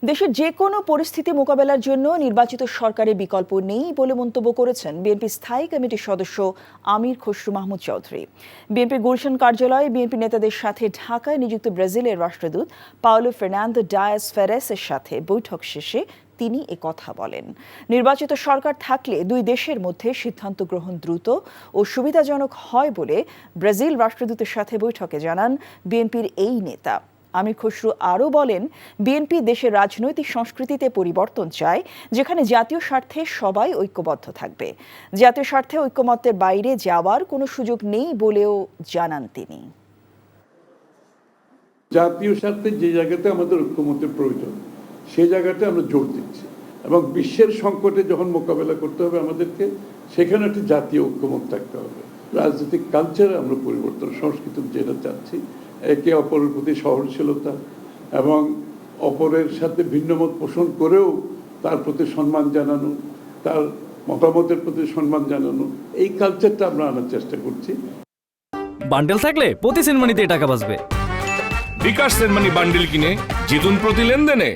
দেশের যে কোনো পরিস্থিতি মোকাবেলার জন্য নির্বাচিত সরকারের বিকল্প নেই বলে মন্তব্য করেছেন বিএনপি স্থায়ী কমিটির সদস্য আমির খসরু মাহমুদ চৌধুরী। বিএনপির গুলশান কার্যালয়ে বিএনপি নেতাদের সাথে ঢাকায় নিযুক্ত ব্রাজিলের রাষ্ট্রদূত পাওলো ফের্নান্দো ডায়াস ফেরেসের সাথে বৈঠক শেষে তিনি কথা বলেন। নির্বাচিত সরকার থাকলে দুই দেশের মধ্যে সিদ্ধান্ত গ্রহণ দ্রুত ও সুবিধাজনক হয় বলে ব্রাজিল রাষ্ট্রদূতের সাথে বৈঠকে জানান বিএনপির এই নেতা। আমির খসরু আরও বলেন, বিএনপি দেশের রাজনৈতিক সংস্কৃতিতে পরিবর্তন চায়, যেখানে জাতীয় স্বার্থে সবাই ঐক্যবদ্ধ থাকবে। জাতীয় স্বার্থে ঐক্যমত্যের বাইরে যাওয়ার কোনো সুযোগ নেই বলেও জানান তিনি। জাতীয় স্বার্থে যে জায়গাতে আমাদের ঐক্যমত্যের প্রয়োজন সেই জায়গাতে আমরা জোর দিচ্ছি, এবং বিশ্বের সংকটে যখন মোকাবেলা করতে হবে আমাদেরকে, সেখানে একটি জাতীয় ঐক্যমত থাকতে হবে। রাজনৈতিক কালচারে আমরা পরিবর্তন, সংস্কৃতি যেটা চাচ্ছি, একে অপরের প্রতি সহনশীলতা এবং অপরের সাথে ভিন্নমত পোষণ করেও তার প্রতি সম্মান জানানো, তার মতামতের প্রতি সম্মান জানানো, এই কালচারটা আমরা আনার চেষ্টা করছি। বান্ডেল থাকলে প্রতি সেনমানিতে টাকা বাঁচবে। বিকাশ সেনমানি বান্ডেল কিনে জিতুন প্রতি লেনদেনে।